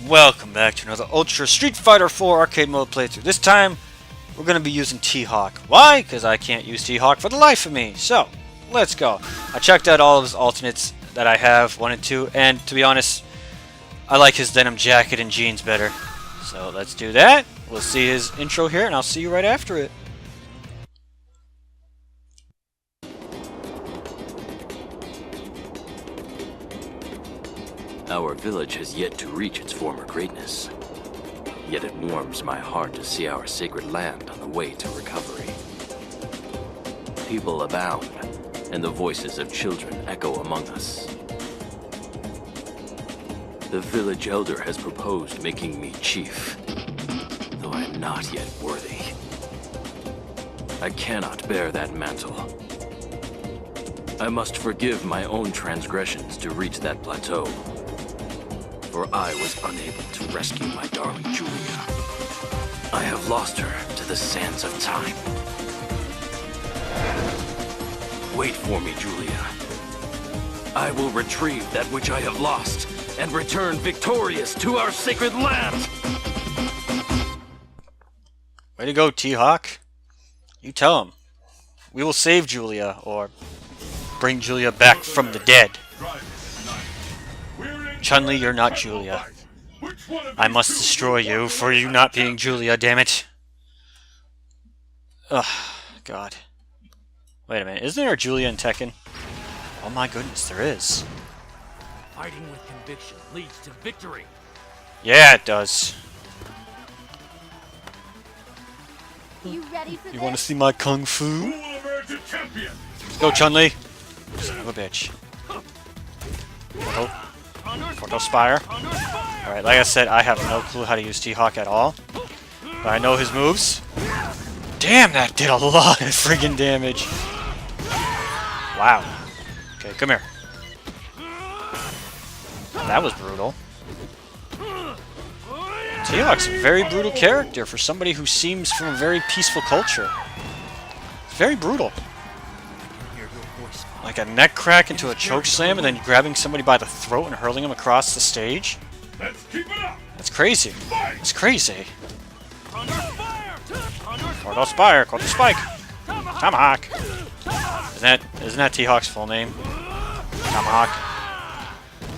Welcome back to another Ultra Street Fighter 4 arcade mode playthrough. This time, we're going to be using T.Hawk. Why? Because I can't use T.Hawk for the life of me. So, let's go. I checked out all of his alternates that I have, 1 and 2, and to be honest, I like his denim jacket and jeans better. So, let's do that. We'll see his intro here, and I'll see you right after it. Our village has yet to reach its former greatness. Yet it warms my heart to see our sacred land on the way to recovery. People abound, and the voices of children echo among us. The village elder has proposed making me chief, though I am not yet worthy. I cannot bear that mantle. I must forgive my own transgressions to reach that plateau. For I was unable to rescue my darling Julia. I have lost her to the sands of time. Wait for me, Julia. I will retrieve that which I have lost and return victorious to our sacred land! Way to go, T.Hawk. You tell him. We will save Julia, or bring Julia back from the dead. Chun-Li, you're not Julia. I must destroy you for you not being Julia, damn it. Ugh, God. Wait a minute, isn't there a Julia in Tekken? Oh my goodness, there is. Fighting with conviction leads to victory. Yeah, it does. You ready for You want to see my kung fu? Let's go, Chun-Li. Son of a bitch. Portal Spire. Alright, like I said, I have no clue how to use T-Hawk at all. But I know his moves. Damn, that did a lot of friggin' damage. Wow. Okay, come here. That was brutal. T-Hawk's a very brutal character for somebody who seems from a very peaceful culture. It's very brutal. Like a neck crack into a choke slam and then grabbing somebody by the throat and hurling them across the stage? That's crazy. It's crazy. Portal Spire, Portal Spike. Tomahawk. Isn't that T-Hawk's full name? Tomahawk.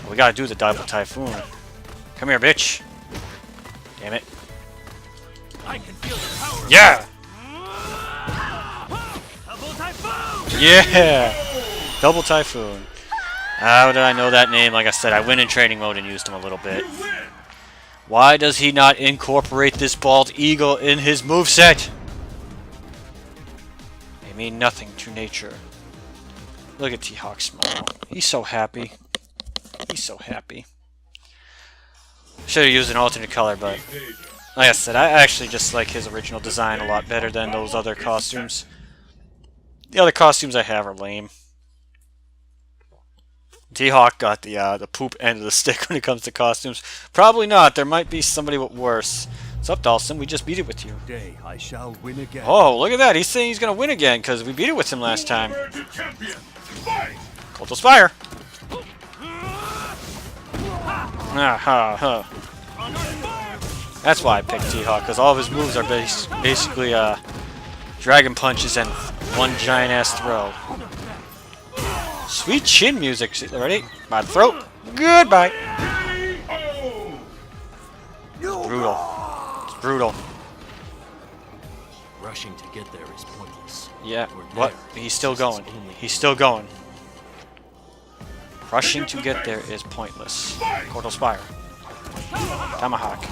We gotta do the double typhoon. Come here, bitch. Damn it. Yeah! Yeah! Double Typhoon. How did I know that name? Like I said, I went in training mode and used him a little bit. Why does he not incorporate this bald eagle in his moveset? They mean nothing to nature. Look at T-Hawk smile. He's so happy. He's so happy. Should have used an alternate color, but like I said, I actually just like his original design a lot better than those other costumes. The other costumes I have are lame. T-Hawk got the poop end of the stick when it comes to costumes. Probably not. There might be somebody with worse. What's up, Dawson? We just beat it with you. Today I shall win again. Oh, look at that. He's saying he's going to win again because we beat it with him last time. Cultal Spire. That's why I picked T-Hawk, because all of his moves are basically dragon punches and one giant ass throw. Sweet chin music. Ready? By the throat. Goodbye. It's brutal. It's brutal. Rushing to get there is pointless. Yeah. What? He's still going. He's still going. Rushing to get there is pointless. Portal Spire. Tomahawk.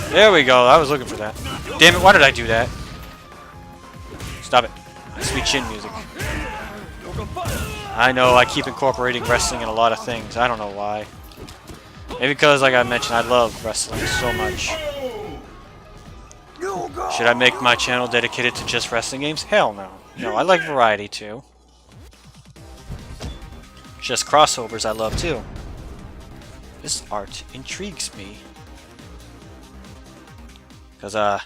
There we go. I was looking for that. Damn it, why did I do that? Stop it. Sweet chin music. I know, I keep incorporating wrestling in a lot of things. I don't know why. Maybe because, like I mentioned, I love wrestling so much. Should I make my channel dedicated to just wrestling games? Hell no. No, I like variety too. Just crossovers I love too. This art intrigues me. Because, I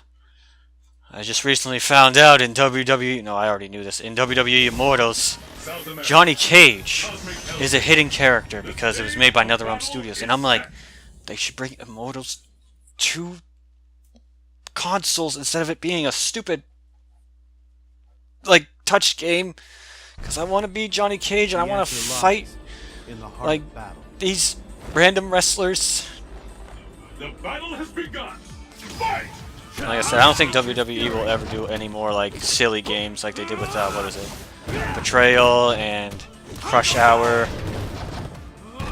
just recently found out in WWE... No, I already knew this. In WWE Immortals, Johnny Cage is a hidden character because it was made by NetherRealm Studios. And I'm like, they should bring Immortals to consoles instead of it being a stupid, like, touch game. Because I want to be Johnny Cage and I want to fight, in the heart like, of battle. these random wrestlers. The battle has begun. Fight! Like I said, I don't think WWE will ever do any more, like, silly games like they did with, what is it? Betrayal and Crush Hour,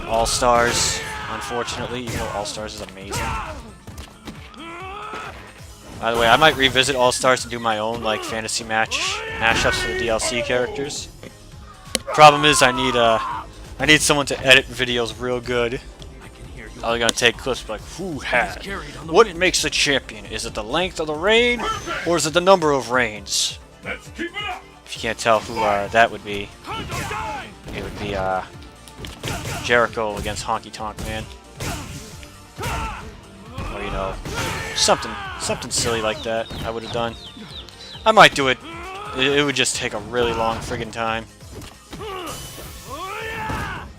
All-Stars, unfortunately, even though All-Stars is amazing. By the way, I might revisit All-Stars and do my own, like, fantasy mashups for the DLC characters. Problem is, I need someone to edit videos real good. I was gonna take clips like, who had? What makes a champion? Is it the length of the reign, or is it the number of reigns? Let's keep it up. If you can't tell who that would be, it would be Jericho against Honky Tonk Man, or you know, something silly like that. I would have done. I might do it. It would just take a really long friggin' time.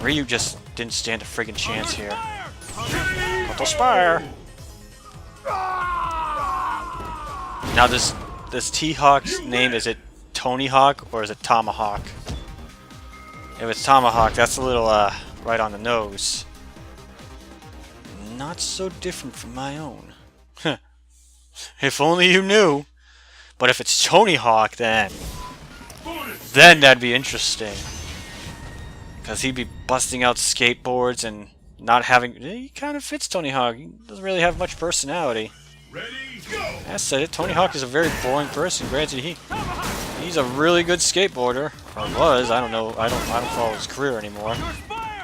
Ryu just didn't stand a friggin' chance here. Little Spire. Now this T-Hawk's name, is it Tony Hawk or is it Tomahawk? If it's Tomahawk, that's a little right on the nose. Not so different from my own. If only you knew. But if it's Tony Hawk, then that'd be interesting. Because he'd be busting out skateboards and not having... He kind of fits Tony Hawk. He doesn't really have much personality. Ready, go. I said it. Tony Hawk is a very boring person. Granted, he's a really good skateboarder, or was. I don't know. I don't follow his career anymore.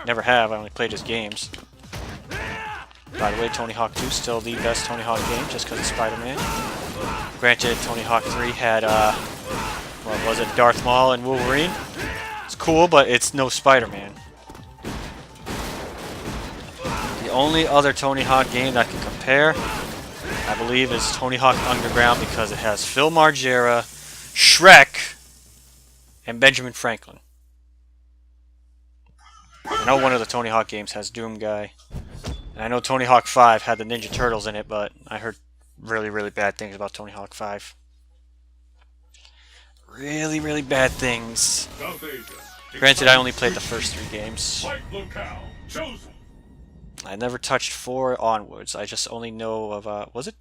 Never have. I only played his games. By the way, Tony Hawk 2 is still the best Tony Hawk game, just because of Spider-Man. Granted, Tony Hawk 3 had what was it? Darth Maul and Wolverine. It's cool, but it's no Spider-Man. The only other Tony Hawk game that can compare, I believe, is Tony Hawk Underground, because it has Phil Margera, Shrek, and Benjamin Franklin. I know one of the Tony Hawk games has Doom Guy. And I know Tony Hawk 5 had the Ninja Turtles in it, but I heard really, really bad things about Tony Hawk 5. Really, really bad things. South Asia. Granted, I only played the first 3 games. Fight locale chosen. I never touched 4 onwards. I just only know of, was it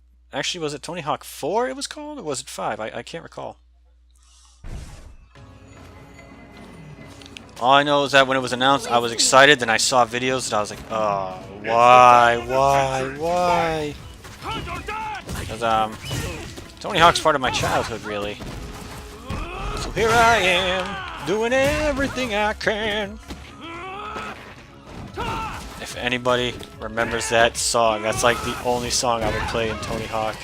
Tony Hawk 4 it was called? Or was it 5? I can't recall. All I know is that when it was announced, I was excited, then I saw videos and I was like, oh, why? Because, Tony Hawk's part of my childhood, really. So here I am, doing everything I can. If anybody remembers that song, that's like the only song I would play in Tony Hawk.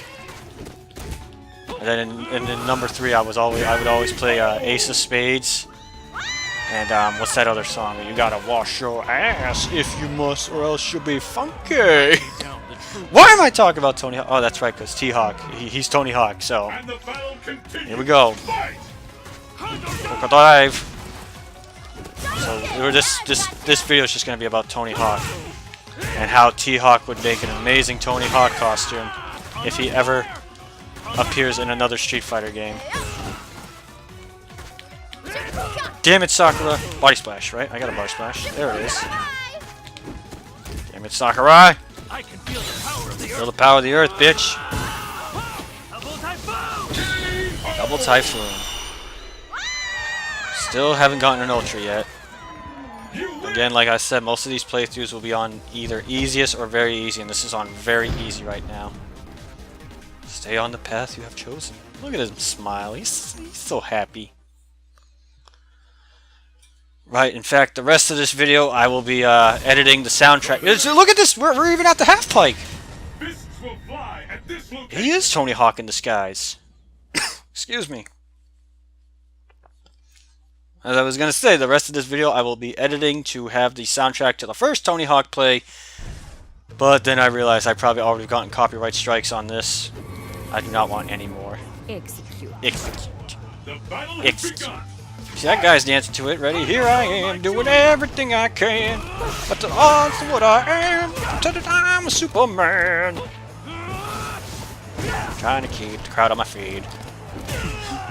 And then in number 3, I would always play Ace of Spades. And what's that other song? You gotta wash your ass if you must, or else you'll be funky. Why am I talking about Tony Hawk? Oh, that's right, because T-Hawk. He's Tony Hawk, so. And the battle continues. Here we go. Fight. Crocodile. So this video is just gonna be about Tony Hawk and how T-Hawk would make an amazing Tony Hawk costume if he ever appears in another Street Fighter game. Damn it, Sakura! Body splash, right? I got a body splash. There it is. Damn it, Sakurai! I can feel the power of the Feel the power of the earth, bitch. Double typhoon! Double Typhoon. Still haven't gotten an Ultra yet. Again, like I said, most of these playthroughs will be on either easiest or very easy, and this is on very easy right now. Stay on the path you have chosen. Look at him smile. He's so happy. Right, in fact, the rest of this video, I will be editing the soundtrack. Look at this! We're even at the half pike! Fists will fly at this location. He is Tony Hawk in disguise. Excuse me. As I was going to say, the rest of this video I will be editing to have the soundtrack to the first Tony Hawk play. But then I realized I probably already gotten copyright strikes on this. I do not want any more. Execute. Execute. The battle has Execute. begun. See, that guy's dancing to it. Ready? Here I am, doing everything I can. But the odds to what I am. Pretending I'm a Superman. Trying to keep the crowd on my feet.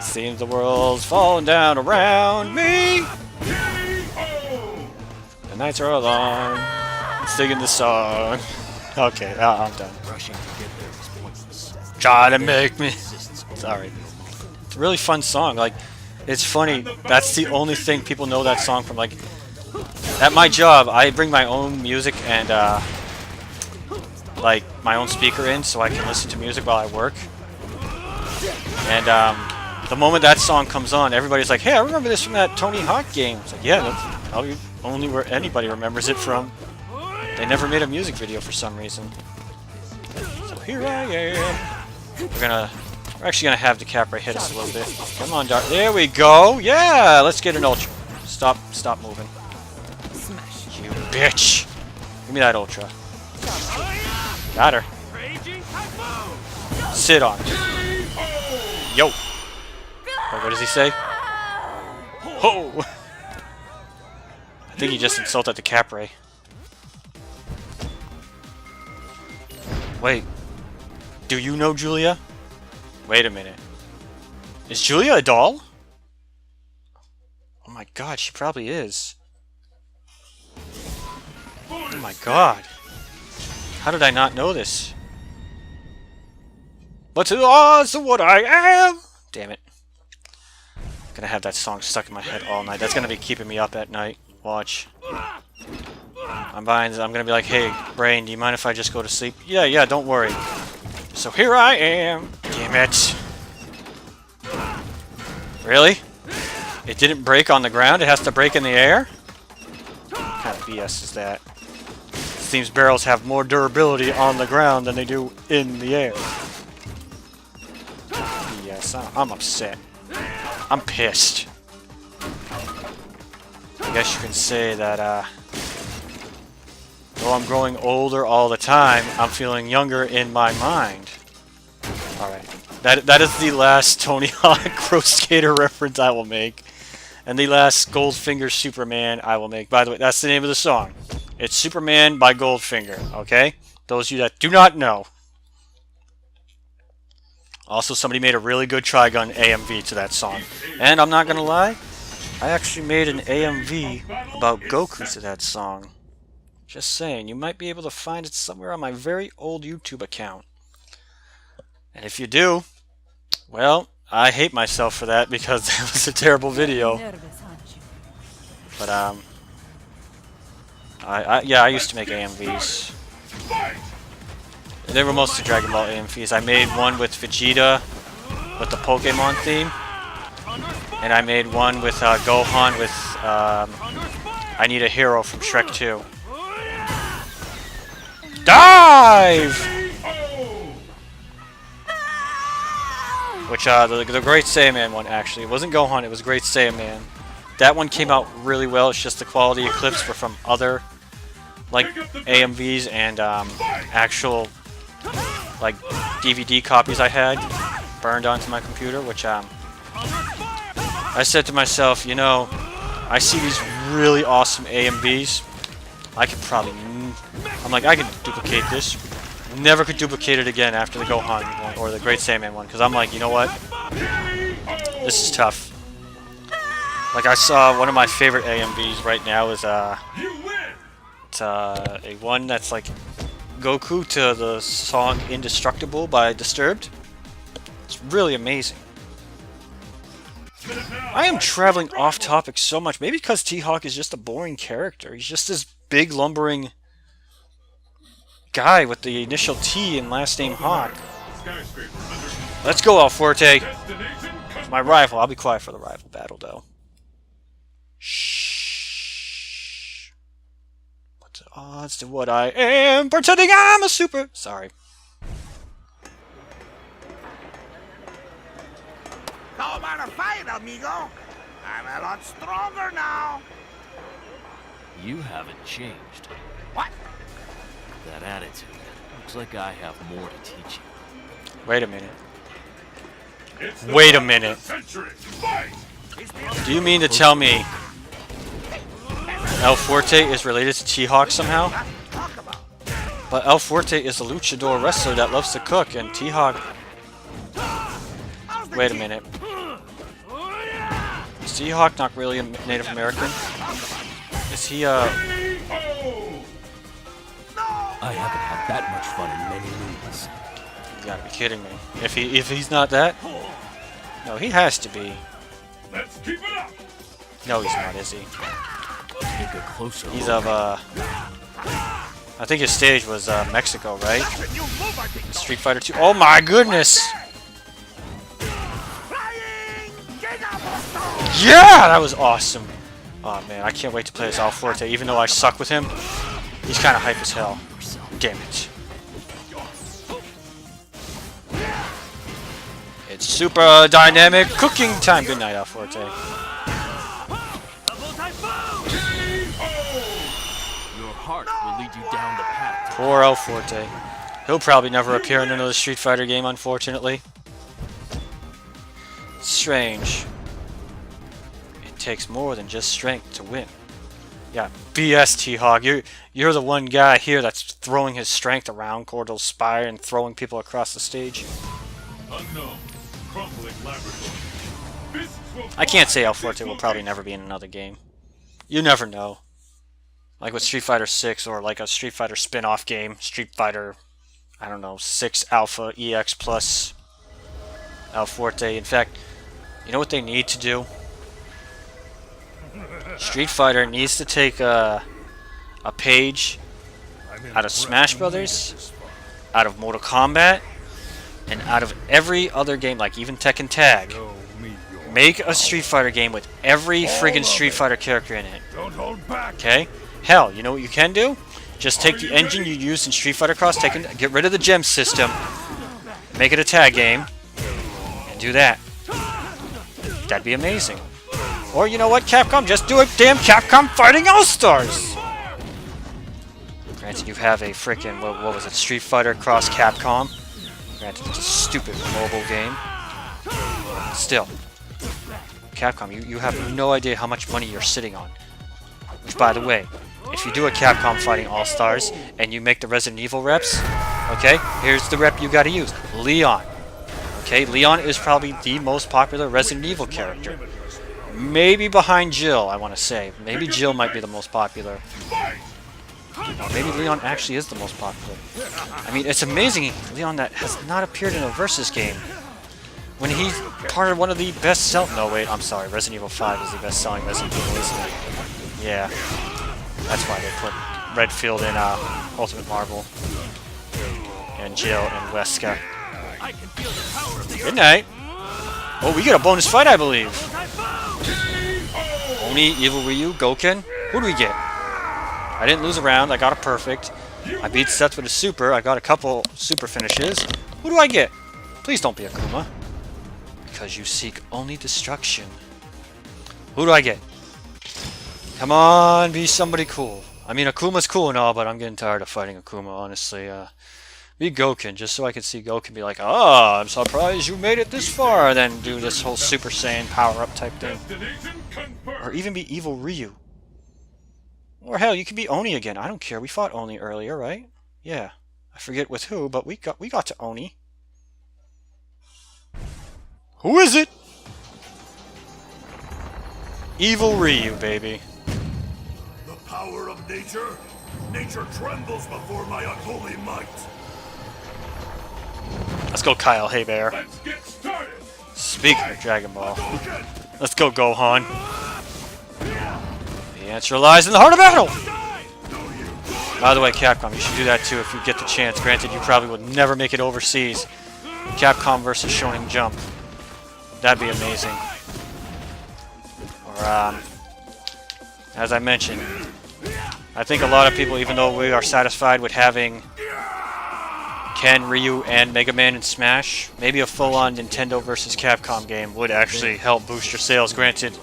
Seems the world's falling down around me. The nights are long. Singing this song. Okay, I'm done. Rushing to get there is pointless. Try to make me. Sorry. It's a really fun song. Like, it's funny. That's the only thing people know that song from. Like, at my job, I bring my own music and like my own speaker in so I can listen to music while I work. And the moment that song comes on, everybody's like, "Hey, I remember this from that Tony Hawk game." It's like, yeah, that's probably only where anybody remembers it from. They never made a music video for some reason. So here I am. We're actually gonna have DiCaprio hit us a little bit. Come on, Dark. There we go. Yeah, let's get an ultra. Stop moving. You bitch. Give me that ultra. Got her. Sit on it. Yo. Wait, what does he say? Ho! I think he just insulted DiCaprio. Wait. Do you know Julia? Wait a minute. Is Julia a doll? Oh my god, she probably is. Oh my god. How did I not know this? But to the odds of what I am! Damn it. I'm gonna have that song stuck in my head all night. That's gonna be keeping me up at night. Watch. I'm gonna be like, hey, brain, do you mind if I just go to sleep? Yeah, don't worry. So here I am. Damn it. Really? It didn't break on the ground? It has to break in the air? What kind of BS is that? Seems barrels have more durability on the ground than they do in the air. Yes, I'm upset. I'm pissed. I guess you can say that, though I'm growing older all the time, I'm feeling younger in my mind. Alright. That is the last Tony Hawk Pro Skater reference I will make. And the last Goldfinger Superman I will make. By the way, that's the name of the song. It's Superman by Goldfinger, okay? Those of you that do not know. Also, somebody made a really good Trigun AMV to that song. And I'm not gonna lie, I actually made an AMV about Goku to that song. Just saying, you might be able to find it somewhere on my very old YouTube account. And if you do, well, I hate myself for that because that was a terrible video. But I used to make AMVs. They were mostly Dragon Ball AMVs. I made one with Vegeta with the Pokemon theme, and I made one with Gohan with I Need a Hero from Shrek 2. Dive! Which, the Great Saiyaman one, actually. It wasn't Gohan, it was Great Saiyaman. That one came out really well, it's just the quality of clips were from other, like, AMVs and, actual, like, DVD copies I had burned onto my computer, which, I said to myself, you know, I see these really awesome AMVs. I could probably, I'm like, I could duplicate this. Never could duplicate it again after the Gohan one or the Great Saiyaman one, because I'm like, you know what? This is tough. Like, I saw one of my favorite AMVs right now is it's a one that's like Goku to the song Indestructible by Disturbed. It's really amazing. I am traveling off topic so much. Maybe because T-Hawk is just a boring character. He's just this big lumbering guy with the initial T and last name Hawk. Let's go, Alforte. It's my rival. I'll be quiet for the rival battle, though. Shh. What's the odds to what I am? Pretending I'm a super... Sorry. How about a fight, amigo? I'm a lot stronger now. You haven't changed. What? That attitude. Looks like I have more to teach you. Wait a minute. Wait a minute. Do you mean to tell me El Forte is related to T-Hawk somehow? But El Fuerte is a luchador wrestler that loves to cook, and T-Hawk... Wait a minute. Is T-Hawk not really a Native American? Is he, I haven't had that much fun in many moons. You gotta be kidding me. If he's not that? No, he has to be. Let's keep it up. No, he's not, is he? Take a closer He's look. of, I think his stage was, Mexico, right? Street Fighter 2. Oh my goodness! Yeah! That was awesome! Oh man, I can't wait to play as El Fuerte. Even though I suck with him, he's kind of hype as hell. Damn it. It's super dynamic cooking time. Good night, El Fuerte. Your heart will lead you down the path. Poor El Fuerte. He'll probably never appear in another Street Fighter game, unfortunately. Strange. It takes more than just strength to win. Yeah, BS T-Hawk. You're the one guy here that's throwing his strength around Cordell's Spire and throwing people across the stage. Unknown. Crumbling laboratory. Fists will I can't say fly. El Fuerte will probably never be in another game. You never know. Like with Street Fighter 6 or like a Street Fighter spin-off game, Street Fighter, I don't know, 6 Alpha EX plus El Fuerte. In fact, you know what they need to do? Street Fighter needs to take a page out of Smash Brothers, out of Mortal Kombat, and out of every other game, like even Tekken Tag. Make a Street Fighter game with every friggin' Street Fighter character in it. Don't hold back. Okay? Hell, you know what you can do? Just take the engine you used in Street Fighter Cross, get rid of the gem system, make it a tag game, and do that. That'd be amazing. Or you know what, Capcom? Just do a damn Capcom Fighting All-Stars! Granted, you have a frickin' what was it, Street Fighter Cross Capcom. Granted, it's a stupid mobile game. Still. Capcom, you have no idea how much money you're sitting on. Which, by the way, if you do a Capcom Fighting All-Stars and you make the Resident Evil reps, okay, here's the rep you gotta use. Leon. Okay, Leon is probably the most popular Resident Evil character. Maybe behind Jill, I want to say. Maybe Jill might be the most popular. Or maybe Leon actually is the most popular. I mean, it's amazing Leon that has not appeared in a Versus game. When he's part of one of the best-selling... No, wait, I'm sorry. Resident Evil 5 is the best-selling Resident Evil, isn't it? Yeah. That's why they put Redfield in Ultimate Marvel. And Jill and Wesker. Good night. Oh, we get a bonus fight, I believe. Oni, Evil Ryu, Gouken. Who do we get? I didn't lose a round. I got a perfect. I beat Seth with a super. I got a couple super finishes. Who do I get? Please don't be Akuma. Because you seek only destruction. Who do I get? Come on, be somebody cool. I mean, Akuma's cool and all, but I'm getting tired of fighting Akuma, honestly. Be Gouken, just so I can see Gouken be like, "Ah, I'm surprised you made it this far," and then do this whole Super Saiyan power-up type thing. Destination confirmed. Or even be Evil Ryu. Or hell, you could be Oni again. I don't care. We fought Oni earlier, right? Yeah. I forget with who, but we got to Oni. Who is it? Evil Ryu, baby. The power of nature. Nature trembles before my unholy might. Let's go, Kyle Haybear. Let's get started. Speaking of Dragon Ball, Gouken. let's go, Gohan. The answer lies in the heart of battle! By the way, Capcom, you should do that too if you get the chance. Granted, you probably would never make it overseas. Capcom versus Shonen Jump. That'd be amazing. Or, as I mentioned, I think a lot of people, even though we are satisfied with having Ken, Ryu, and Mega Man in Smash, maybe a full-on Nintendo versus Capcom game would actually help boost your sales. Granted,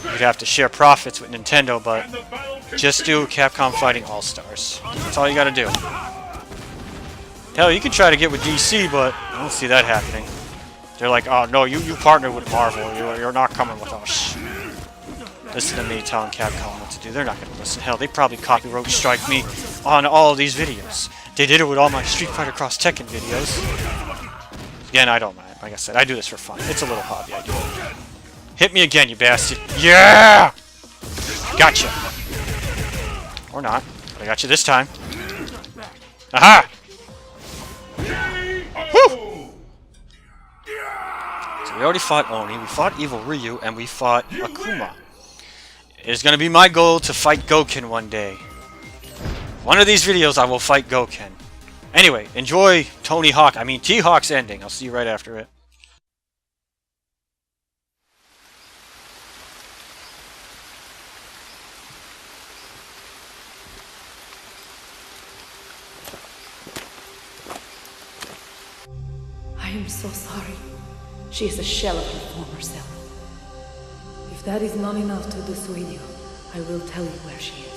you'd have to share profits with Nintendo, but And the battle just do Capcom Fighting All-Stars. That's all you gotta do. Hell, you can try to get with DC, but I don't see that happening. They're like, "Oh no, you partnered with Marvel. You're not coming with us." listen to me telling Capcom what to do. They're not going to listen. Hell, they probably copyright strike me on all these videos. They did it with all my Street Fighter Cross Tekken videos. Again, I don't mind. Like I said, I do this for fun. It's a little hobby I do. Hit me again, you bastard. Yeah! Gotcha. Or not. But I got you this time. Aha! Woo! So we already fought Oni, we fought Evil Ryu, and we fought Akuma. It is going to be my goal to fight Gouken one day. One of these videos I will fight Gouken. Anyway, enjoy T-Hawk's ending. I'll see you right after it. I am so sorry. She is a shell of her former self. If that is not enough to dissuade you, I will tell you where she is.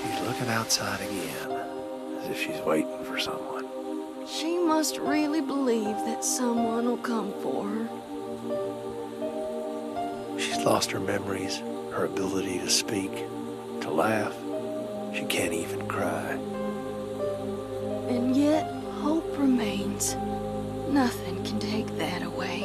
She's looking outside again, as if she's waiting for someone. She must really believe that someone will come for her. She's lost her memories, her ability to speak, to laugh. She can't even cry. And yet, hope remains. Nothing can take that away.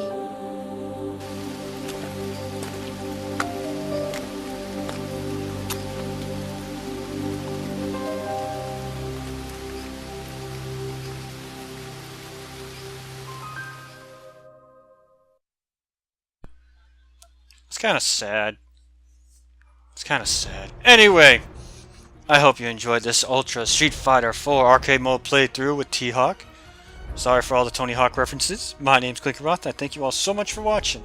It's kind of sad. It's kind of sad. Anyway, I hope you enjoyed this Ultra Street Fighter 4 arcade mode playthrough with T-Hawk. Sorry for all the Tony Hawk references. My name's Clinkeroith. I thank you all so much for watching.